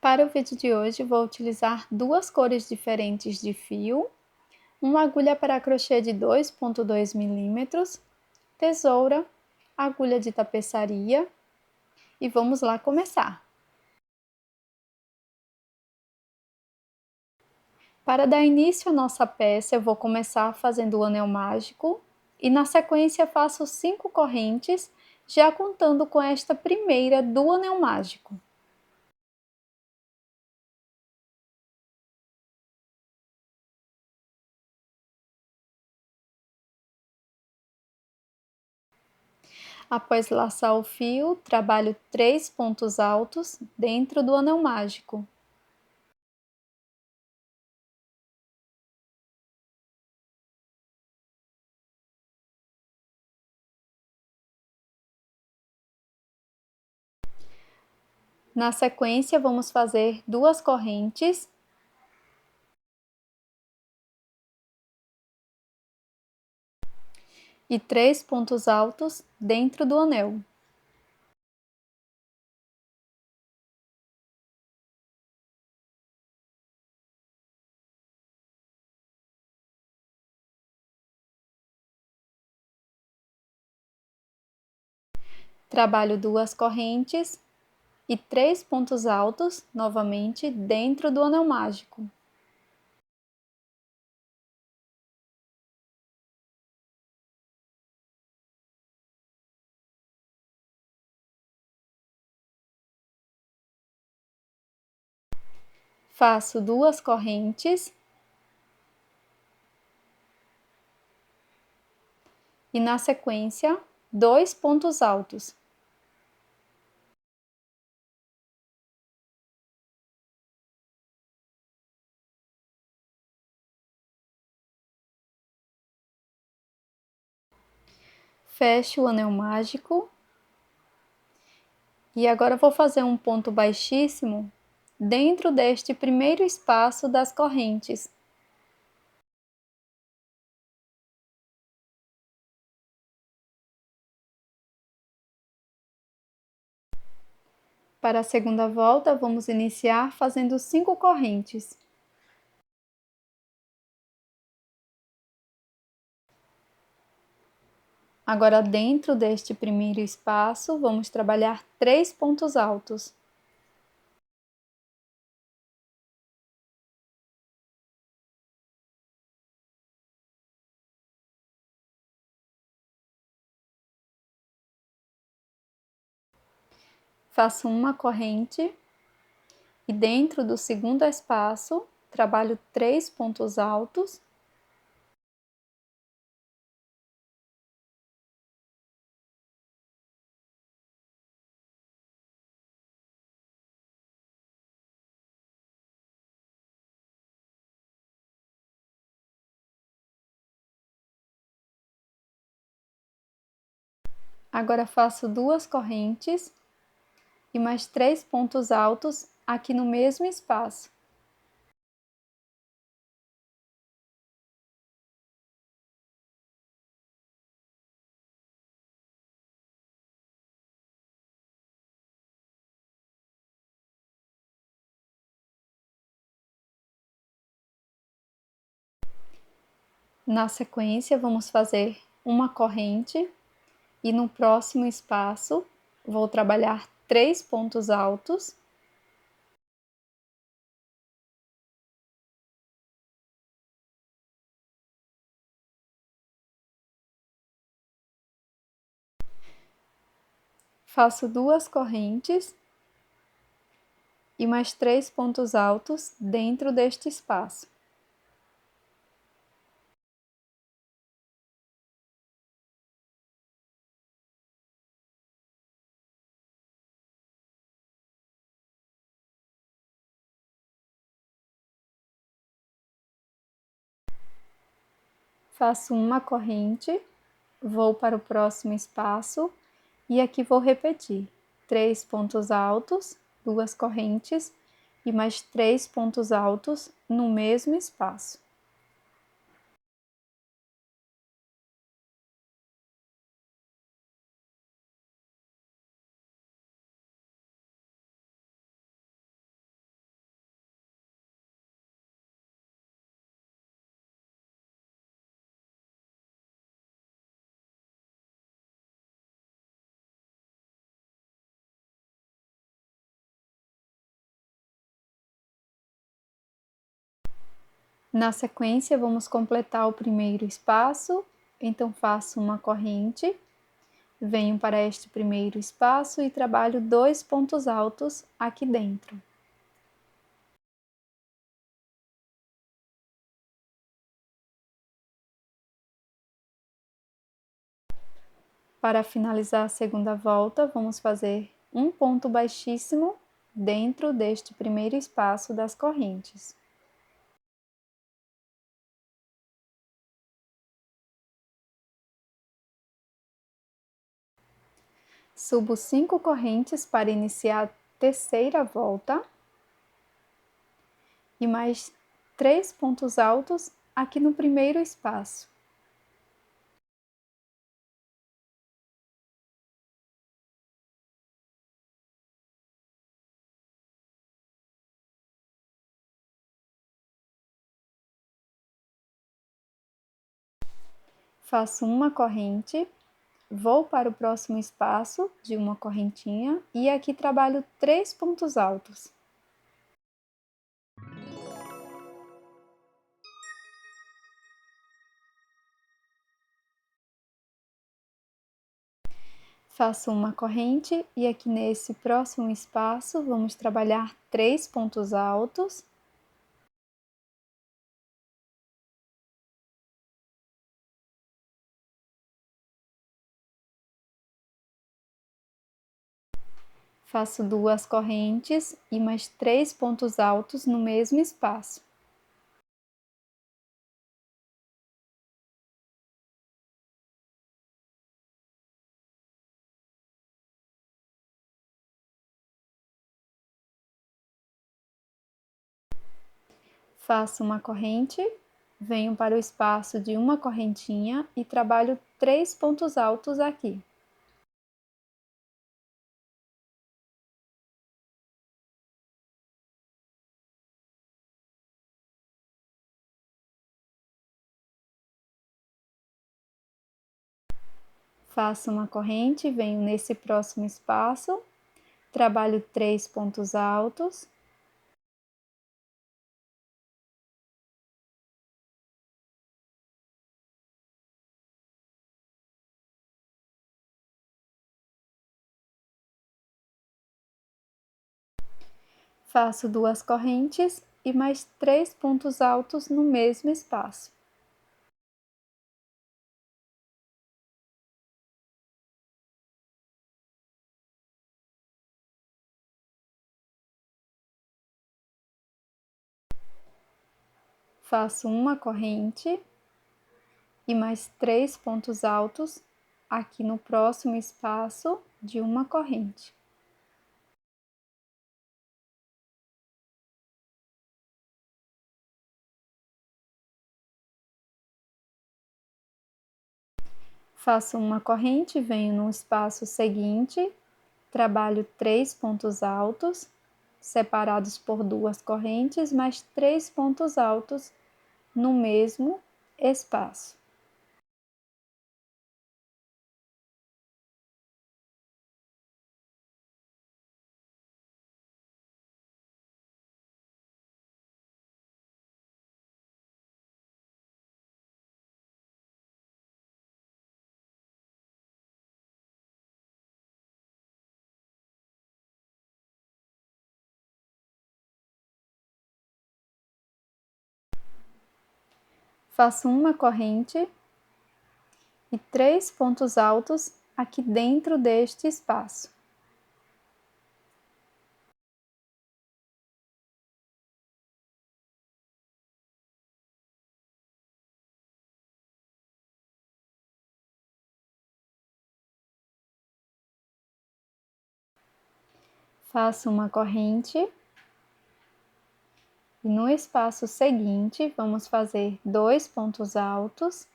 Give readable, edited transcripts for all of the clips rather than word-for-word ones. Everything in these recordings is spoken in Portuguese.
Para o vídeo de hoje, vou utilizar duas cores diferentes de fio, uma agulha para crochê de 2,2 milímetros, tesoura, agulha de tapeçaria e vamos lá começar. Para dar início à nossa peça, eu vou começar fazendo o anel mágico e na sequência faço 5 correntes, já contando com esta primeira do anel mágico. Após laçar o fio, trabalho 3 pontos altos dentro do anel mágico. Na sequência, vamos fazer 2 correntes e 3 pontos altos dentro do anel. Trabalho 2 correntes e 3 pontos altos novamente dentro do anel mágico. Faço 2 correntes e na sequência 2 pontos altos. Fecho o anel mágico e agora vou fazer um ponto baixíssimo dentro deste primeiro espaço das correntes. Para a segunda volta, vamos iniciar fazendo 5 correntes. Agora, dentro deste primeiro espaço, vamos trabalhar 3 pontos altos. Faço uma corrente e dentro do segundo espaço, trabalho 3 pontos altos. Agora faço 2 correntes e mais 3 pontos altos aqui no mesmo espaço. Na sequência, vamos fazer uma corrente e no próximo espaço vou trabalhar 3 pontos altos. Faço 2 correntes e mais 3 pontos altos dentro deste espaço. Faço uma corrente, vou para o próximo espaço e aqui vou repetir 3 pontos altos, 2 correntes e mais 3 pontos altos no mesmo espaço. Na sequência, vamos completar o primeiro espaço, então faço uma corrente, venho para este primeiro espaço e trabalho 2 pontos altos aqui dentro. Para finalizar a segunda volta, vamos fazer um ponto baixíssimo dentro deste primeiro espaço das correntes. Subo 5 correntes para iniciar a terceira volta e mais 3 pontos altos aqui no primeiro espaço. Faço uma corrente, vou para o próximo espaço de uma correntinha e aqui trabalho 3 pontos altos. Faço uma corrente e aqui nesse próximo espaço vamos trabalhar 3 pontos altos. Faço 2 correntes e mais 3 pontos altos no mesmo espaço. Faço uma corrente, venho para o espaço de uma correntinha e trabalho 3 pontos altos aqui. Faço uma corrente, venho nesse próximo espaço, trabalho 3 pontos altos. Faço 2 correntes e mais 3 pontos altos no mesmo espaço. Faço uma corrente e mais 3 pontos altos aqui no próximo espaço de uma corrente. Faço uma corrente, venho no espaço seguinte, trabalho 3 pontos altos, separados por 2 correntes, mais 3 pontos altos no mesmo espaço. Faço uma corrente e 3 pontos altos aqui dentro deste espaço. Faço uma corrente e no espaço seguinte vamos fazer 2 pontos altos,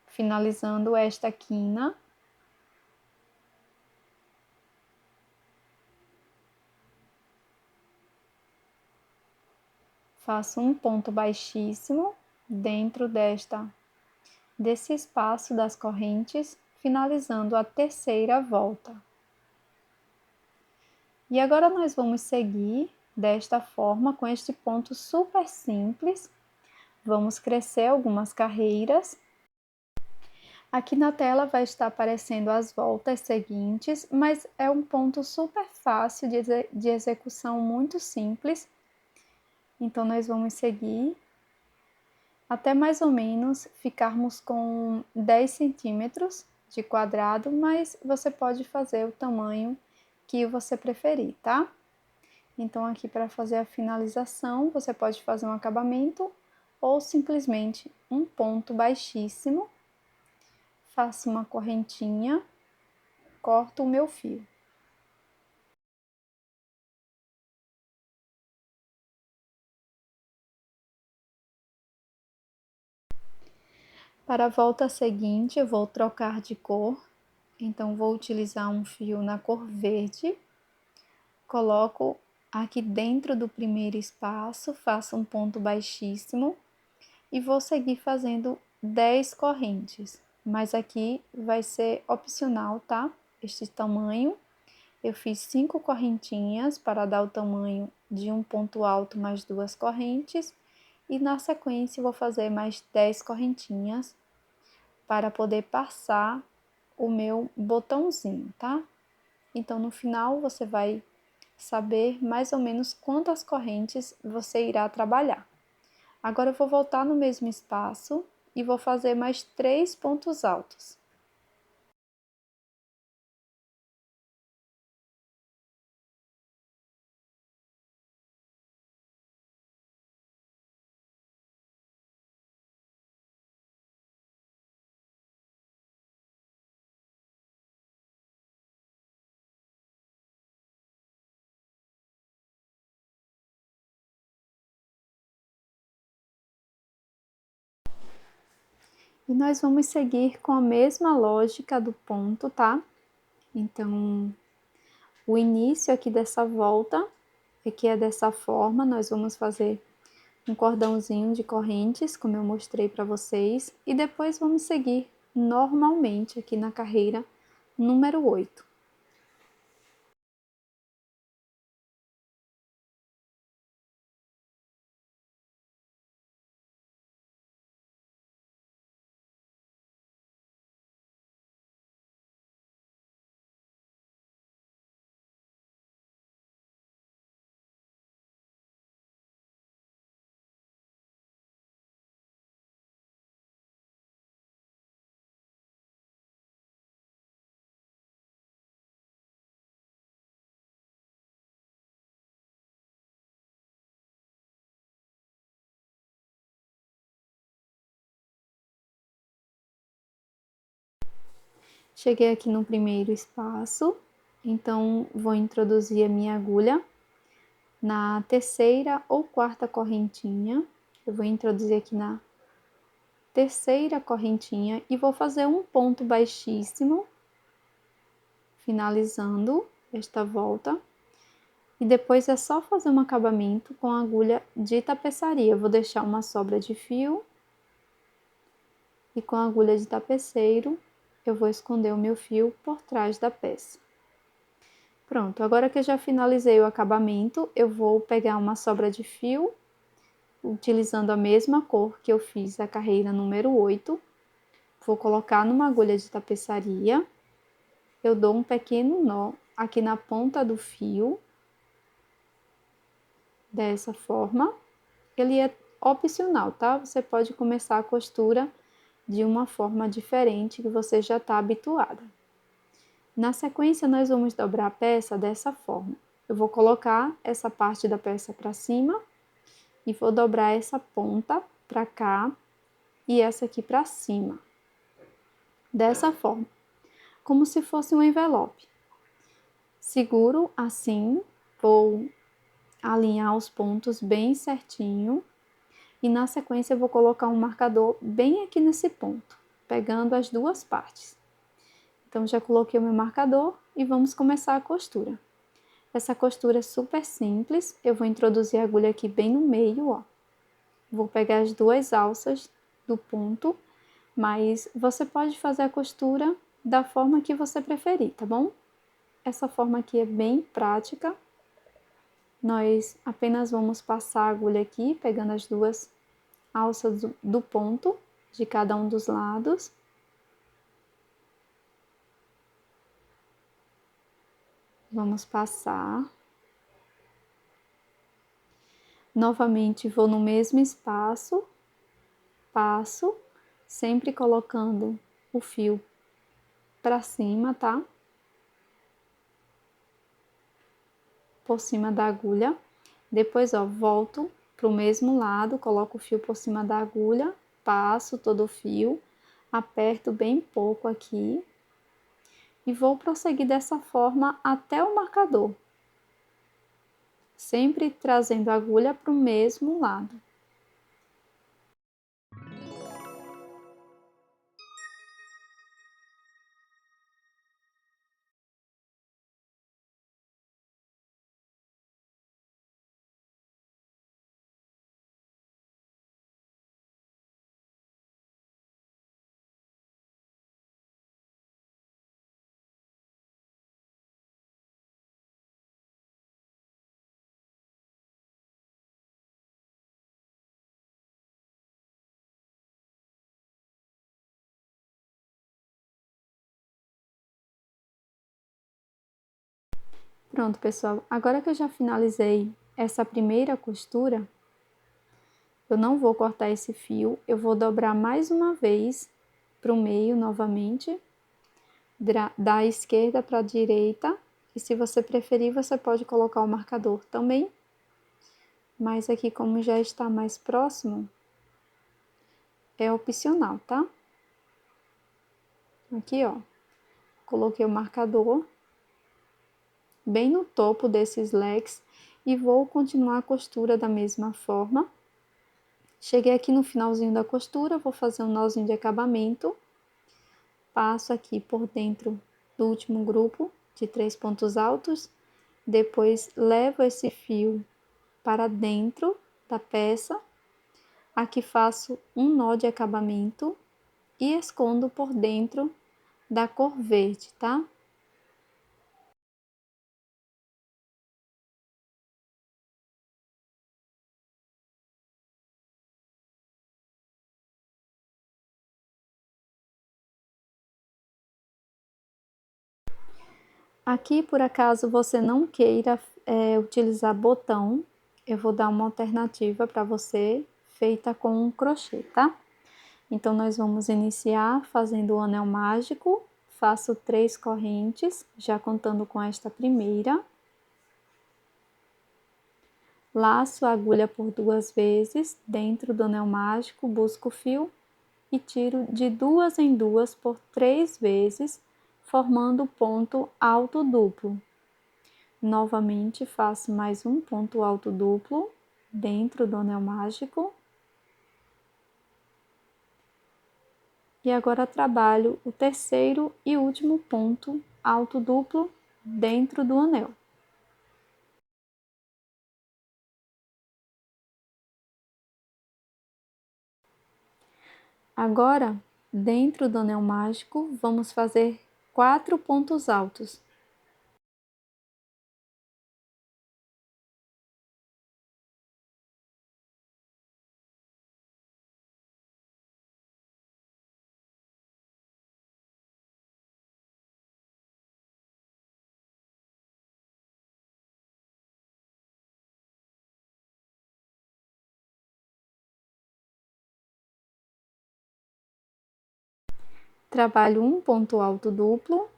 finalizando esta quina. Faço um ponto baixíssimo dentro desse espaço das correntes, finalizando a terceira volta. E agora nós vamos seguir desta forma, com este ponto super simples. Vamos crescer algumas carreiras. Aqui na tela vai estar aparecendo as voltas seguintes, mas é um ponto super fácil de execução, muito simples. Então, nós vamos seguir até mais ou menos ficarmos com 10 centímetros de quadrado, mas você pode fazer o tamanho que você preferir, tá? Então, aqui para fazer a finalização, você pode fazer um acabamento ou simplesmente um ponto baixíssimo. Faço uma correntinha, corto o meu fio. Para a volta seguinte, eu vou trocar de cor, então vou utilizar um fio na cor verde, coloco aqui dentro do primeiro espaço, faço um ponto baixíssimo e vou seguir fazendo 10 correntes, mas aqui vai ser opcional, tá? Este tamanho. Eu fiz 5 correntinhas para dar o tamanho de um ponto alto mais 2 correntes e na sequência vou fazer mais 10 correntinhas para poder passar o meu botãozinho, tá? Então, no final, você vai saber mais ou menos quantas correntes você irá trabalhar. Agora, eu vou voltar no mesmo espaço e vou fazer mais 3 pontos altos. E nós vamos seguir com a mesma lógica do ponto, tá? Então, o início aqui dessa volta, que é dessa forma, nós vamos fazer um cordãozinho de correntes, como eu mostrei para vocês, e depois vamos seguir normalmente aqui na carreira número 8. Cheguei aqui no primeiro espaço, então vou introduzir a minha agulha na terceira ou quarta correntinha. Eu vou introduzir aqui na terceira correntinha e vou fazer um ponto baixíssimo, finalizando esta volta. E depois é só fazer um acabamento com a agulha de tapeçaria. Eu vou deixar uma sobra de fio e com a agulha de tapeceiro eu vou esconder o meu fio por trás da peça. Pronto, agora que eu já finalizei o acabamento, eu vou pegar uma sobra de fio, utilizando a mesma cor que eu fiz a carreira número 8, vou colocar numa agulha de tapeçaria, eu dou um pequeno nó aqui na ponta do fio, dessa forma. Ele é opcional, tá? Você pode começar a costura de uma forma diferente que você já está habituada. Na sequência, nós vamos dobrar a peça dessa forma. Eu vou colocar essa parte da peça para cima e vou dobrar essa ponta para cá e essa aqui para cima. Dessa forma, como se fosse um envelope. Seguro assim, vou alinhar os pontos bem certinho e na sequência eu vou colocar um marcador bem aqui nesse ponto, pegando as duas partes. Então, já coloquei o meu marcador e vamos começar a costura. Essa costura é super simples, eu vou introduzir a agulha aqui bem no meio, ó. Vou pegar as duas alças do ponto, mas você pode fazer a costura da forma que você preferir, tá bom? Essa forma aqui é bem prática. nós apenas vamos passar a agulha aqui, pegando as duas alças do ponto de cada um dos lados. Vamos passar. Novamente, vou no mesmo espaço, passo, sempre colocando o fio para cima, tá? Por cima da agulha. Depois, ó, volto pro mesmo lado, coloco o fio por cima da agulha, passo todo o fio, aperto bem pouco aqui e vou prosseguir dessa forma até o marcador, sempre trazendo a agulha para o mesmo lado. Pronto, pessoal, agora que eu já finalizei essa primeira costura, eu não vou cortar esse fio, eu vou dobrar mais uma vez para o meio novamente, da esquerda para a direita, e se você preferir, você pode colocar o marcador também, mas aqui como já está mais próximo, é opcional, tá? Aqui, ó, coloquei o marcador bem no topo desses leques e vou continuar a costura da mesma forma. Cheguei aqui no finalzinho da costura, vou fazer um nozinho de acabamento, passo aqui por dentro do último grupo de 3 pontos altos, depois levo esse fio para dentro da peça, aqui faço um nó de acabamento e escondo por dentro da cor verde, tá? Aqui, por acaso, você não queira utilizar botão, eu vou dar uma alternativa para você, feita com um crochê, tá? Então, nós vamos iniciar fazendo o anel mágico, faço 3 correntes, já contando com esta primeira. Laço a agulha por 2 vezes, dentro do anel mágico, busco o fio e tiro de 2 em 2 por 3 vezes, formando ponto alto duplo. Novamente, faço mais um ponto alto duplo dentro do anel mágico. E agora trabalho o terceiro e último ponto alto duplo dentro do anel. Agora, dentro do anel mágico, vamos fazer 4 pontos altos. Trabalho um ponto alto duplo.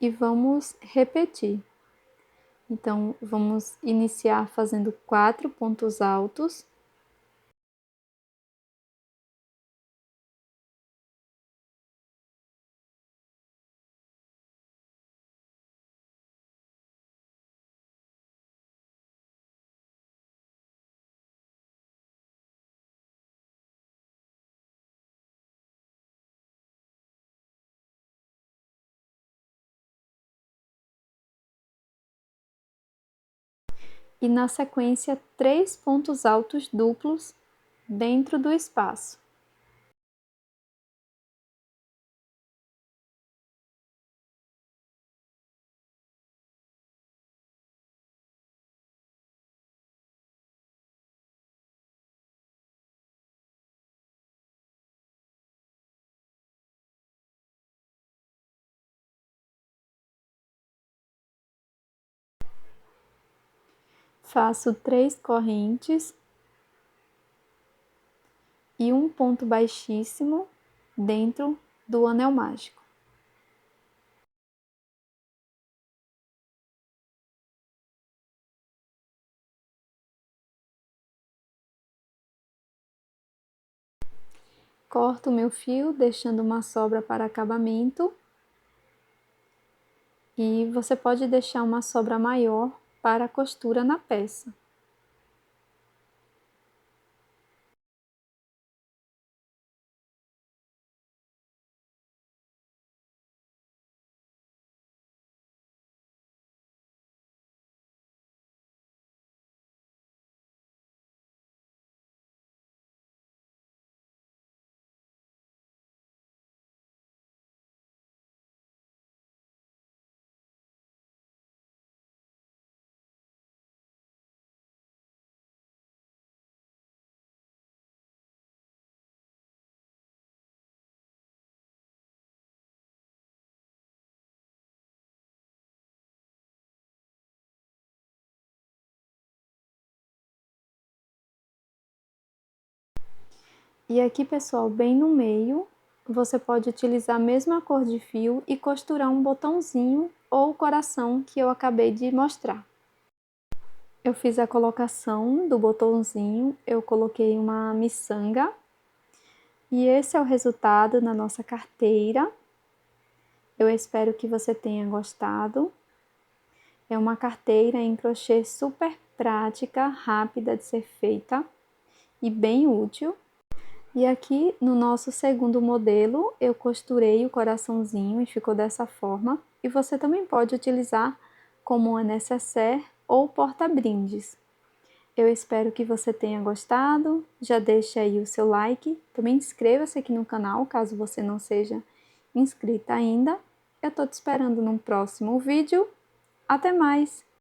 E vamos repetir. Então, vamos iniciar fazendo 4 pontos altos. E na sequência, 3 pontos altos duplos dentro do espaço. Faço 3 correntes e um ponto baixíssimo dentro do anel mágico. Corto o meu fio, deixando uma sobra para acabamento. E você pode deixar uma sobra maior para a costura na peça. E aqui, pessoal, bem no meio, você pode utilizar a mesma cor de fio e costurar um botãozinho ou coração que eu acabei de mostrar. Eu fiz a colocação do botãozinho, eu coloquei uma miçanga e esse é o resultado na nossa carteira. Eu espero que você tenha gostado. É uma carteira em crochê super prática, rápida de ser feita e bem útil. E aqui no nosso segundo modelo, eu costurei o coraçãozinho e ficou dessa forma. E você também pode utilizar como um nécessaire ou porta-brindes. Eu espero que você tenha gostado, já deixe aí o seu like, também inscreva-se aqui no canal, caso você não seja inscrita ainda. Eu tô te esperando num próximo vídeo. Até mais!